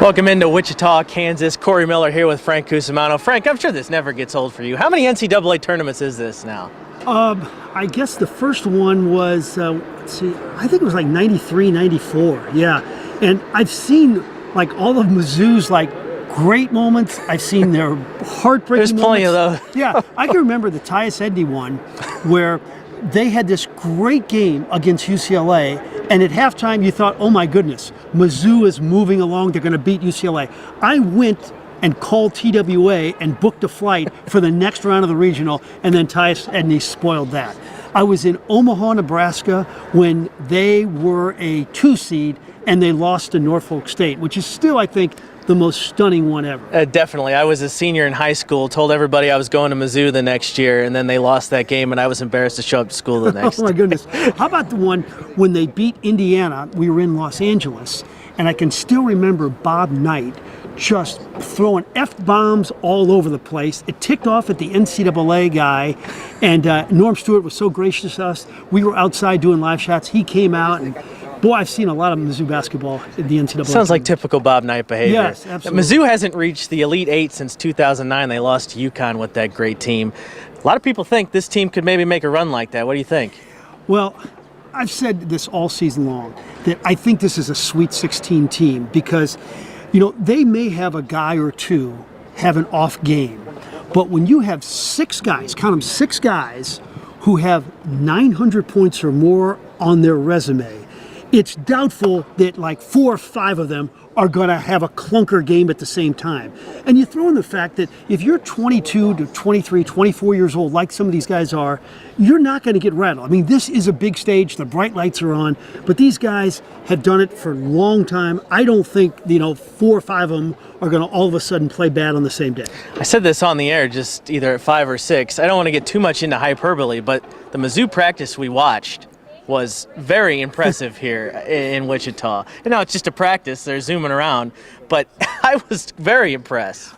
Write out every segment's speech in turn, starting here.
Welcome into Wichita, Kansas. Corey Miller here with Frank Cusimano. Frank, I'm sure this never gets old for you. How many NCAA tournaments is this now? I guess the first one was, let's see, I think it was like 93, 94. Yeah. And I've seen like all of Mizzou's like great moments. I've seen their heartbreaking There's plenty moments. of those. Yeah. I can remember the Tyus Edney one where they had this great game against UCLA, and at halftime you thought, oh my goodness, Mizzou is moving along, they're going to beat UCLA. I went and called TWA and booked a flight for the next round of the regional, and then Tyus Edney spoiled that. I was in Omaha, Nebraska when they were a 2 seed and they lost to Norfolk State, which is still, I think, the most stunning one ever. Definitely. I was a senior in high school, told everybody I was going to Mizzou the next year, and then they lost that game, and I was embarrassed to show up to school the next. Oh, my goodness. How about the one when they beat Indiana? We were in Los Angeles, and I can still remember Bob Knight just throwing F-bombs all over the place. It ticked off at the NCAA guy, and Norm Stewart was so gracious to us. We were outside doing live shots. He came out, and boy, I've seen a lot of Mizzou basketball in the NCAA. Sounds like typical Bob Knight behavior. Yes, absolutely. Mizzou hasn't reached the Elite Eight since 2009. They lost to UConn with that great team. A lot of people think this team could maybe make a run like that. What do you think? Well, I've said this all season long, that I think this is a Sweet 16 team because, you know, they may have a guy or two have an off game. But when you have 6 guys, count them 6 guys, who have 900 points or more on their resume, it's doubtful that like 4 or 5 of them are going to have a clunker game at the same time. And you throw in the fact that if you're 22 to 23, 24 years old, like some of these guys are, you're not going to get rattled. I mean, this is a big stage. The bright lights are on. But these guys have done it for a long time. I don't think, 4 or 5 of them are going to all of a sudden play bad on the same day. I said this on the air just either at 5 or 6. I don't want to get too much into hyperbole, but the Mizzou practice we watched was very impressive here in Wichita. You know, it's just a practice. They're zooming around, but I was very impressed.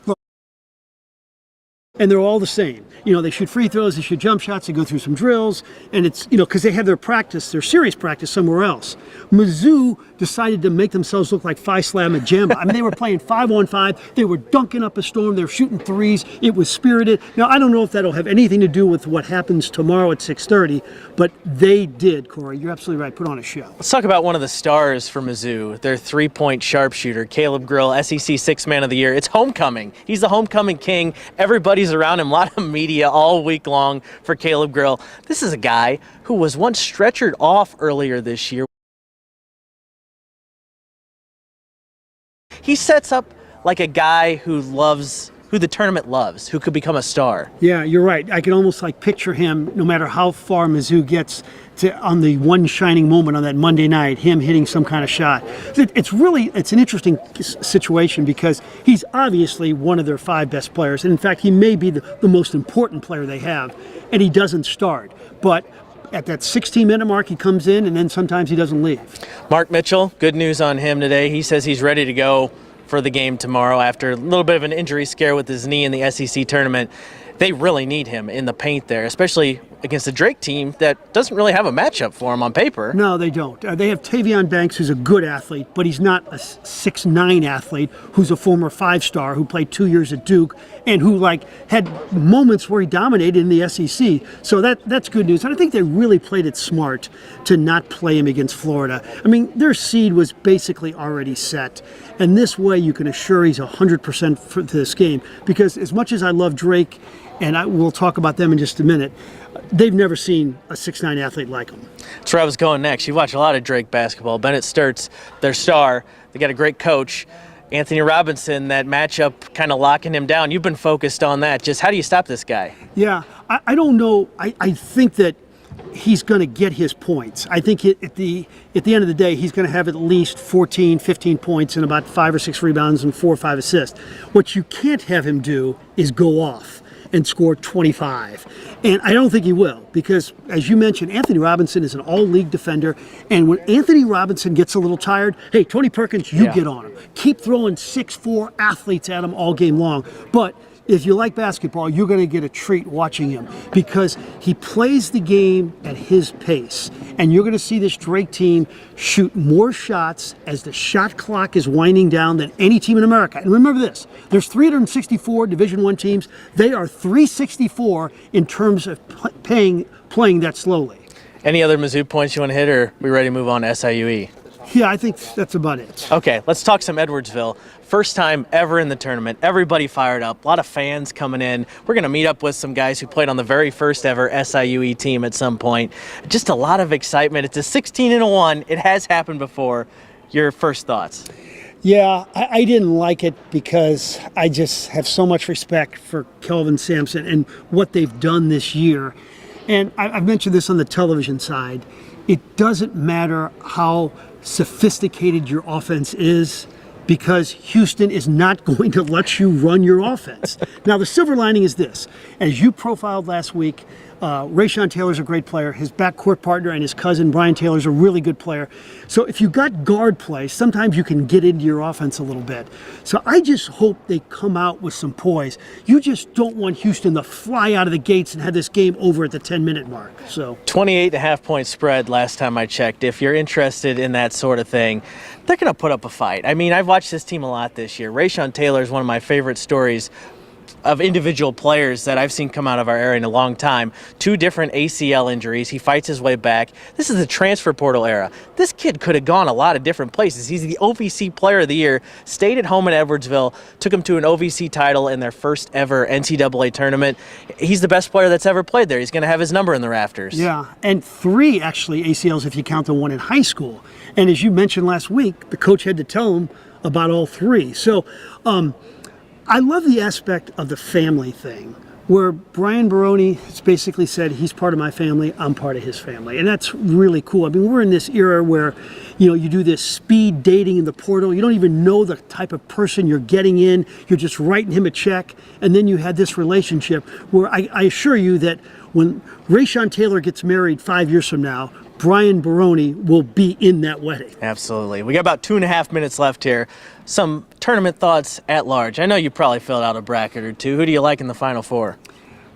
And they're all the same. They shoot free throws, they shoot jump shots, they go through some drills, and it's, because they have their practice, their serious practice somewhere else. Mizzou decided to make themselves look like Phi Slamma Jamma. I mean, they were playing 5-on-5, they were dunking up a storm, they were shooting threes, it was spirited. Now, I don't know if that'll have anything to do with what happens tomorrow at 6:30, but they did, Corey. You're absolutely right, put on a show. Let's talk about one of the stars for Mizzou, their 3-point sharpshooter, Caleb Grill, SEC Sixth Man of the Year. It's homecoming. He's the homecoming king. Everybody's around him, a lot of media all week long for Caleb Grill. This is a guy who was once stretchered off earlier this year. He sets up like a guy who the tournament loves, who could become a star. Yeah, you're right. I can almost like picture him, no matter how far Mizzou gets on the one shining moment on that Monday night, him hitting some kind of shot. It's an interesting situation because he's obviously one of their 5 best players. And in fact, he may be the most important player they have, and he doesn't start. But at that 16-minute mark, he comes in, and then sometimes he doesn't leave. Mark Mitchell, good news on him today. He says he's ready to go for the game tomorrow after a little bit of an injury scare with his knee in the SEC tournament. They really need him in the paint there, especially against the Drake team that doesn't really have a matchup for him on paper. No, they don't. They have Tavion Banks, who's a good athlete, but he's not a 6'9" athlete who's a former 5-star who played 2 years at Duke and who had moments where he dominated in the SEC. So that's good news. And I think they really played it smart to not play him against Florida. I mean, their seed was basically already set. And this way you can assure he's 100% for this game. Because as much as I love Drake, and we'll talk about them in just a minute, they've never seen a 6'9" athlete like him. That's where I was going next. You watch a lot of Drake basketball. Bennett Sturtz, their star. They got a great coach. Anthony Robinson, that matchup kind of locking him down. You've been focused on that. Just how do you stop this guy? Yeah, I don't know. I think that he's going to get his points. I think at the end of the day, he's going to have at least 14, 15 points and about 5 or 6 rebounds and 4 or 5 assists. What you can't have him do is go off and score 25. And I don't think he will because, as you mentioned, Anthony Robinson is an all-league defender. And when Anthony Robinson gets a little tired, hey, Tony Perkins, you get on him. Keep throwing 6'4" athletes at him all game long. But if you like basketball, you're going to get a treat watching him because he plays the game at his pace. And you're going to see this Drake team shoot more shots as the shot clock is winding down than any team in America. And remember this, there's 364 Division I teams. They are 364 in terms of playing that slowly. Any other Mizzou points you want to hit, or are we ready to move on to SIUE? Yeah, I think that's about it. Okay, let's talk some Edwardsville. First time ever in the tournament. Everybody fired up. A lot of fans coming in. We're going to meet up with some guys who played on the very first ever SIUE team at some point. Just a lot of excitement. It's a 16-1. It has happened before. Your first thoughts? Yeah, I didn't like it because I just have so much respect for Kelvin Sampson and what they've done this year. And I've mentioned this on the television side. It doesn't matter how sophisticated your offense is because Houston is not going to let you run your offense. Now, the silver lining is this. As you profiled last week, Rayshon Taylor's a great player. His backcourt partner and his cousin, Brian Taylor's a really good player. So if you got guard play, sometimes you can get into your offense a little bit. So I just hope they come out with some poise. You just don't want Houston to fly out of the gates and have this game over at the 10-minute mark. So 28.5-point spread last time I checked. If you're interested in that sort of thing, they're going to put up a fight. I mean, I've watched this team a lot this year. Rayshon Taylor is one of my favorite stories of individual players that I've seen come out of our area in a long time. 2 different ACL injuries. He fights his way back. This is the transfer portal era. This kid could have gone a lot of different places. He's the OVC Player of the Year, stayed at home in Edwardsville, took him to an OVC title in their first ever NCAA tournament. He's the best player that's ever played there. He's going to have his number in the rafters. Yeah, and 3 actually ACLs if you count the one in high school. And as you mentioned last week, the coach had to tell him about all 3. So, I love the aspect of the family thing where Brian Baroni has basically said he's part of my family, I'm part of his family. And that's really cool. I mean, we're in this era where, you do this speed dating in the portal. You don't even know the type of person you're getting in. You're just writing him a check. And then you had this relationship where I assure you that when Rayshon Taylor gets married 5 years from now, Brian Baroni will be in that wedding. Absolutely. We got about 2.5 minutes left here. Some tournament thoughts at large. I know you probably filled out a bracket or 2. Who do you like in the Final Four?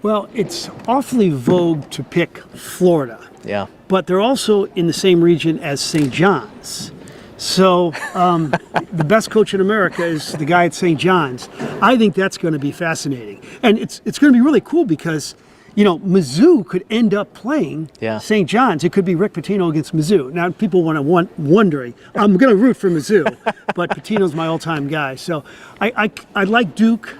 Well, it's awfully vogue to pick Florida. Yeah. But they're also in the same region as St. John's. So the best coach in America is the guy at St. John's. I think that's going to be fascinating. And it's going to be really cool because Mizzou could end up playing St. John's. It could be Rick Pitino against Mizzou. Now, people wondering, I'm going to root for Mizzou, but Pitino's my all-time guy. So I like Duke.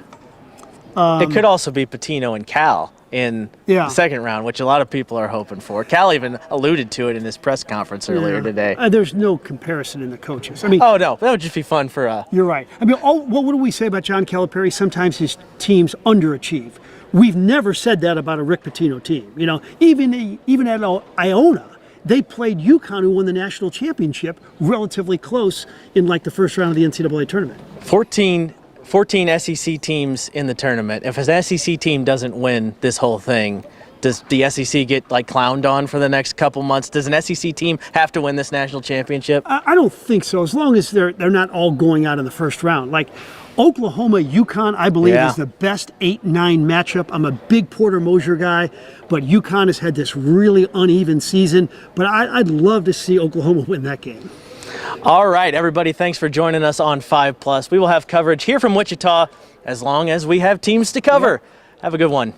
It could also be Pitino and Cal in the second round, which a lot of people are hoping for. Cal even alluded to it in his press conference earlier today. There's no comparison in the coaches. I mean, oh, no, that would just be fun for You're right. I mean, what do we say about John Calipari? Sometimes his teams underachieve. We've never said that about a Rick Pitino team. Even at Iona, they played UConn, who won the national championship, relatively close in like the first round of the NCAA tournament. 14 SEC teams in the tournament. If an SEC team doesn't win this whole thing, does the SEC get clowned on for the next couple months? Does an SEC team have to win this national championship? I don't think so, as long as they're not all going out in the first round. Like Oklahoma, UConn, I believe is the best 8-9 matchup. I'm a big Porter Mosier guy, but UConn has had this really uneven season. But I'd love to see Oklahoma win that game. All right, everybody, thanks for joining us on 5+. We will have coverage here from Wichita as long as we have teams to cover. Have a good one.